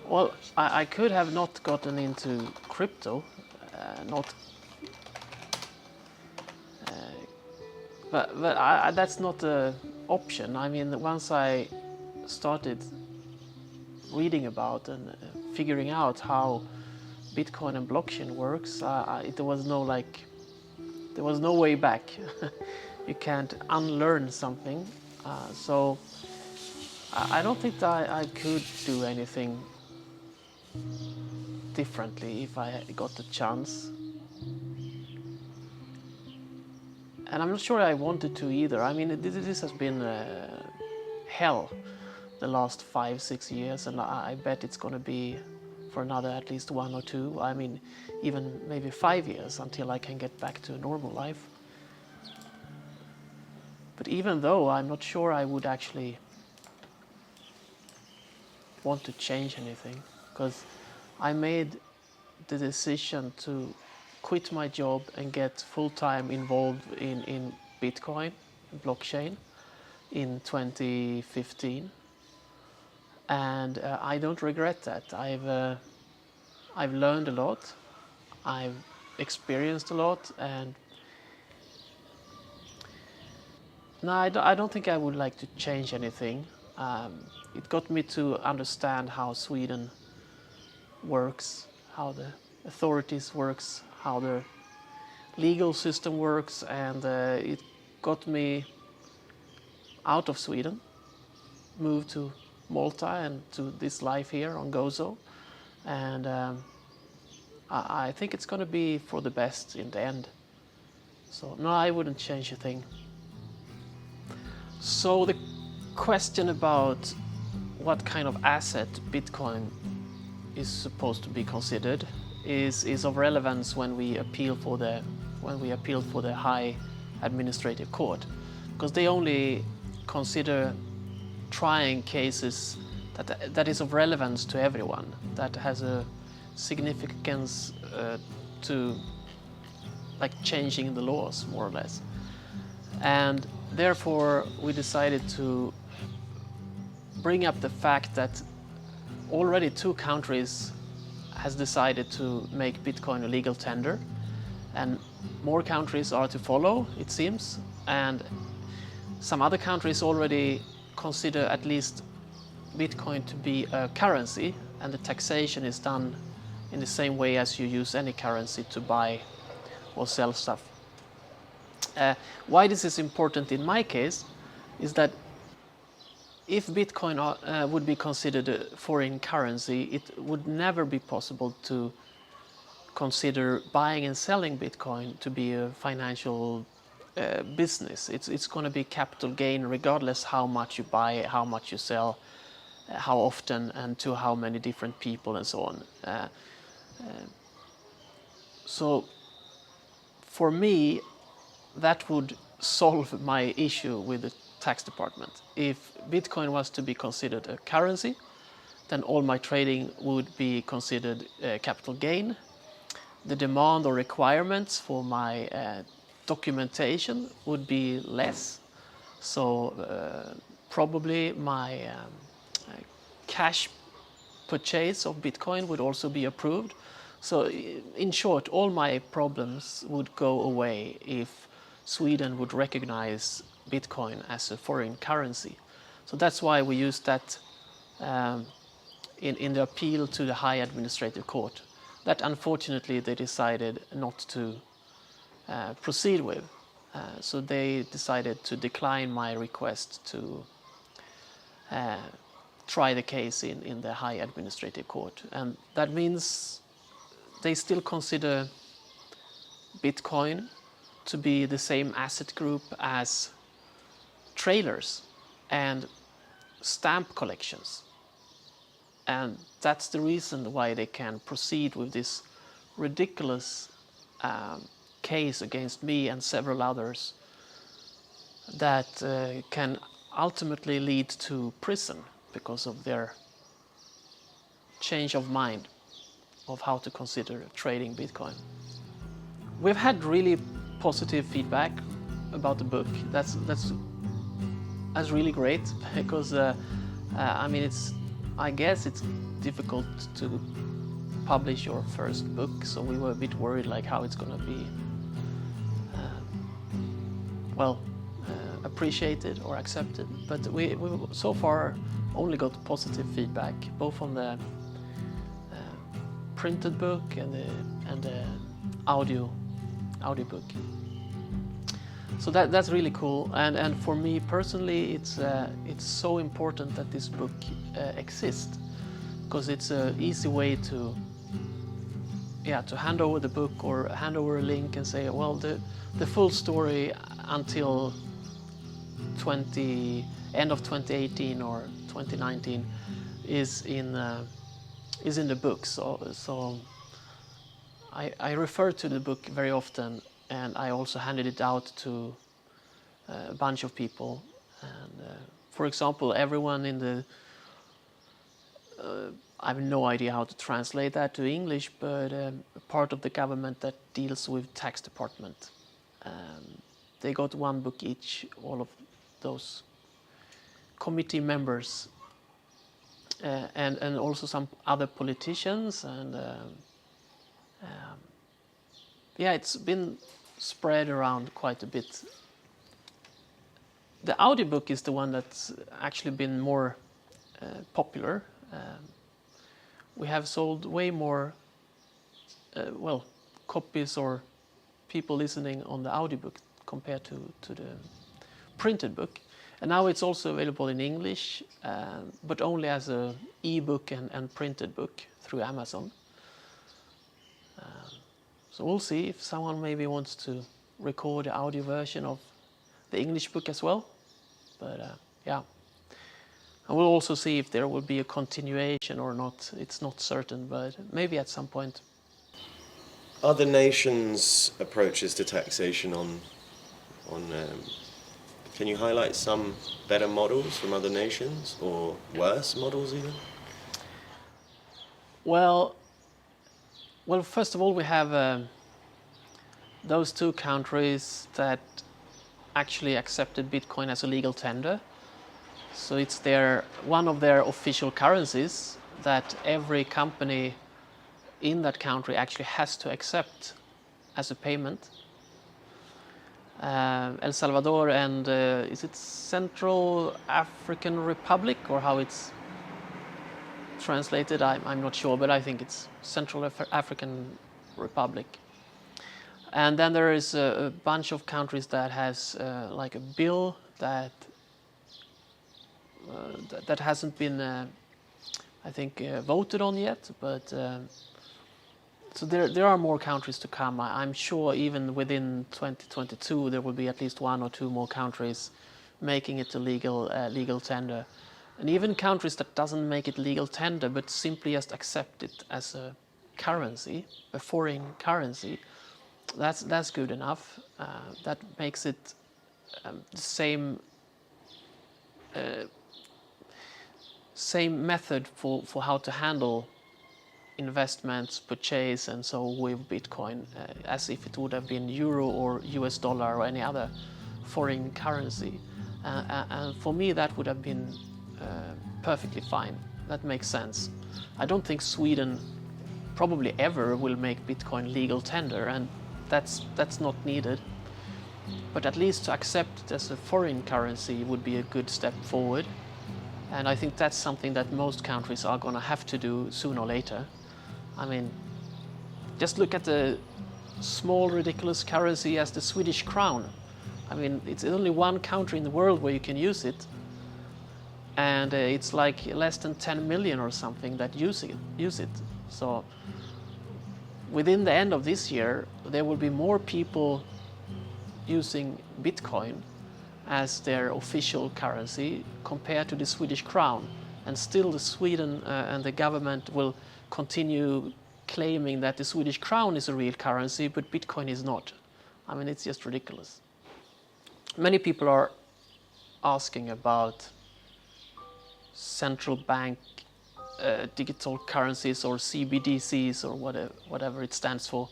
Well, I could have not gotten into crypto, not, but that's not an option. I mean, once I started reading about and figuring out how Bitcoin and blockchain works, there was no way back. You can't unlearn something. So I don't think that I could do anything differently if I got the chance. And I'm not sure I wanted to either. I mean, this has been hell the last 5-6 years, and I bet it's going to be for another at least 1 or 2. I mean, even maybe 5 years until I can get back to a normal life. But even though, I'm not sure I would actually want to change anything, because I made the decision to quit my job and get full-time involved in Bitcoin, blockchain, in 2015, and I don't regret that. I've learned a lot, I've experienced a lot, and no, I don't think I would like to change anything. It got me to understand how Sweden works, how the authorities works, how the legal system works, and it got me out of Sweden, moved to Malta and to this life here on Gozo, and I think it's going to be for the best in the end. So no, I wouldn't change a thing. So the question about what kind of asset Bitcoin is supposed to be considered is of relevance when we appeal for the High Administrative Court, because they only consider trying cases that is of relevance to everyone, that has a significance to like changing the laws more or less. And therefore we decided to bring up the fact that already 2 countries has decided to make Bitcoin a legal tender, and more countries are to follow, it seems, and some other countries already consider at least Bitcoin to be a currency, and the taxation is done in the same way as you use any currency to buy or sell stuff. Why this is important in my case is that if Bitcoin would be considered a foreign currency, it would never be possible to consider buying and selling Bitcoin to be a financial business. It's going to be capital gain regardless how much you buy, how much you sell, how often, and to how many different people, and so on. So for me, that would solve my issue with the tax department. If Bitcoin was to be considered a currency, then all my trading would be considered capital gain. The demand or requirements for my documentation would be less. So probably my cash purchase of Bitcoin would also be approved. So in short, all my problems would go away if Sweden would recognize Bitcoin as a foreign currency. So that's why we used that in the appeal to the High Administrative Court. That unfortunately they decided not to proceed with. So they decided to decline my request to try the case in the High Administrative Court. And that means they still consider Bitcoin to be the same asset group as trailers and stamp collections. And that's the reason why they can proceed with this ridiculous case against me and several others that can ultimately lead to prison because of their change of mind of how to consider trading Bitcoin. We've had really positive feedback about the book. That's really great because I mean I guess it's difficult to publish your first book, so we were a bit worried like how it's gonna be appreciated or accepted. But we so far only got positive feedback, both on the printed book and the audiobook. So that's really cool, and for me personally, it's so important that this book exists, because it's an easy way to hand over the book or hand over a link and say, well, the full story until end of 2018 or 2019 is in the book. So I refer to the book very often, and I also handed it out to a bunch of people. And for example, everyone in the I have no idea how to translate that to English, but part of the government that deals with tax department, they got one book each, all of those committee members, and also some other politicians, and it's been spread around quite a bit. The audiobook is the one that's actually been more popular. We have sold way more copies or people listening on the audiobook compared to the printed book. And now it's also available in English, but only as an e-book and printed book through Amazon. So we'll see if someone maybe wants to record the audio version of the English book as well. But and we'll also see if there will be a continuation or not. It's not certain, but maybe at some point. Other nations' approaches to taxation can you highlight some better models from other nations, or worse models even? Well, first of all, we have those two countries that actually accepted Bitcoin as a legal tender. So it's one of their official currencies that every company in that country actually has to accept as a payment. El Salvador and is it Central African Republic, or how it's translated? I'm not sure, but I think it's Central African Republic. And then there is a bunch of countries that has like a bill that hasn't been, I think, voted on yet. But so there are more countries to come. I'm sure even within 2022 there will be at least one or two more countries making it a legal tender. And even countries that doesn't make it legal tender but simply just accept it as a currency, a foreign currency, that's good enough. That makes it the same method for how to handle investments, purchase, and so with Bitcoin, as if it would have been euro or US dollar or any other foreign currency. And for me, that would have been perfectly fine. That makes sense. I don't think Sweden probably ever will make Bitcoin legal tender, and that's not needed. But at least to accept it as a foreign currency would be a good step forward. And I think that's something that most countries are going to have to do sooner or later. I mean, just look at the small, ridiculous currency as the Swedish crown. I mean, it's only one country in the world where you can use it. And it's like less than 10 million or something that use it. So within the end of this year, there will be more people using Bitcoin as their official currency compared to the Swedish crown. And still the Sweden and the government will continue claiming that the Swedish crown is a real currency, but Bitcoin is not. I mean, it's just ridiculous. Many people are asking about central bank digital currencies, or CBDCs, or whatever it stands for.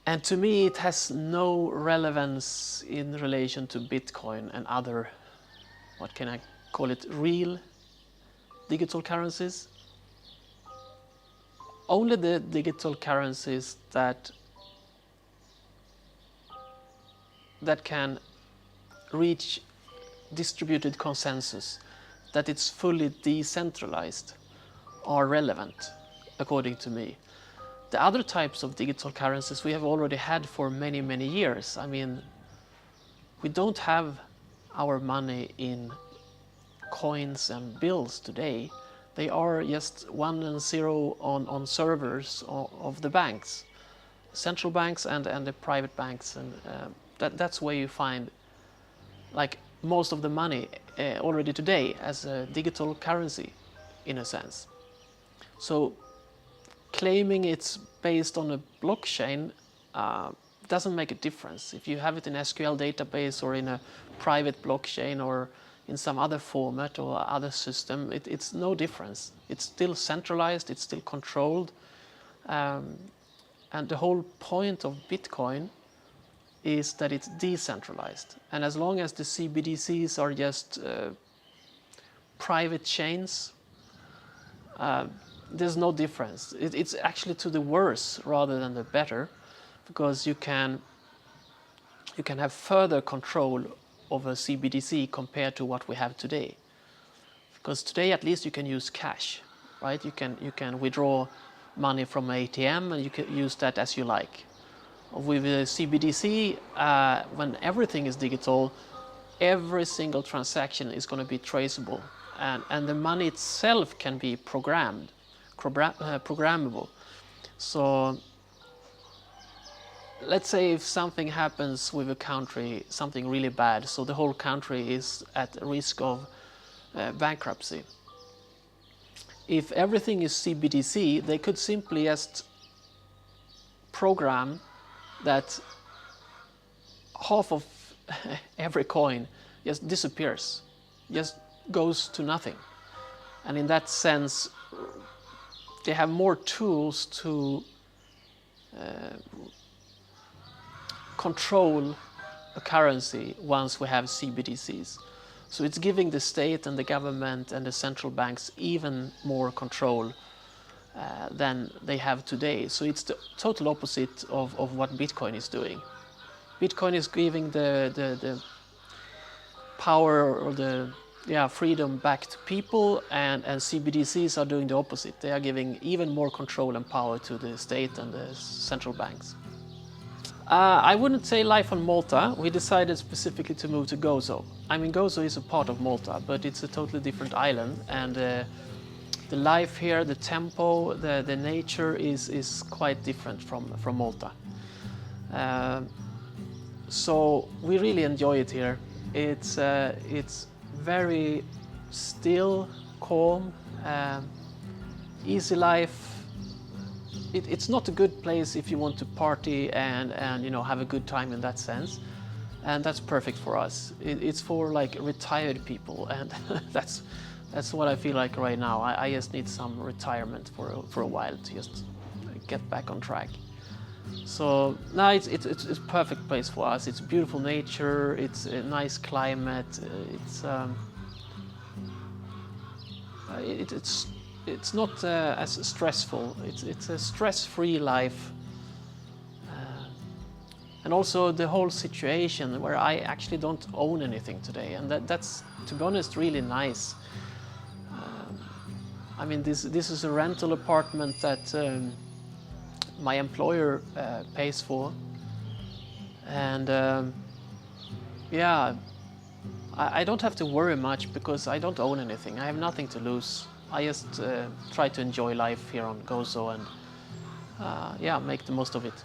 And to me, it has no relevance in relation to Bitcoin and other, what can I call it, real digital currencies. Only the digital currencies that can reach distributed consensus, that it's fully decentralized, are relevant, according to me. The other types of digital currencies we have already had for many, many years. I mean, we don't have our money in coins and bills today. They are just 1 and 0 on servers of the banks, central banks and the private banks, and that's where you find like most of the money already today as a digital currency, in a sense. So claiming it's based on a blockchain doesn't make a difference. If you have it in SQL database or in a private blockchain or in some other format or other system, it's no difference. It's still centralized, it's still controlled. And the whole point of Bitcoin is that it's decentralized. And as long as the CBDCs are just private chains, there's no difference. It's actually to the worse rather than the better, because you can have further control over CBDC compared to what we have today. Because today at least you can use cash, right? You can withdraw money from an ATM and you can use that as you like. With the CBDC, when everything is digital, every single transaction is going to be traceable, and the money itself can be programmable. So let's say if something happens with a country, something really bad, so the whole country is at risk of bankruptcy. If everything is CBDC, they could simply just program that half of every coin just disappears, just goes to nothing. And in that sense, they have more tools to control a currency once we have CBDCs. So it's giving the state and the government and the central banks even more control than they have today. So it's the total opposite of what Bitcoin is doing. Bitcoin is giving the power or the freedom back to people, and CBDCs are doing the opposite. They are giving even more control and power to the state and the central banks. I wouldn't say life on Malta. We decided specifically to move to Gozo. I mean, Gozo is a part of Malta, but it's a totally different island, and the life here, the tempo, the nature is quite different from Malta. So we really enjoy it here. It's very still, calm, easy life. It's not a good place if you want to party and have a good time in that sense, and that's perfect for us. It's for like retired people, and that's what I feel like right now. I just need some retirement for a while to just get back on track. So now it's a perfect place for us. It's beautiful nature. It's a nice climate. It's not as stressful. It's a stress-free life, and also the whole situation where I actually don't own anything today, and that's, to be honest, really nice. I mean, this is a rental apartment that my employer pays for, and I don't have to worry much because I don't own anything. I have nothing to lose. I just try to enjoy life here on Gozo and make the most of it.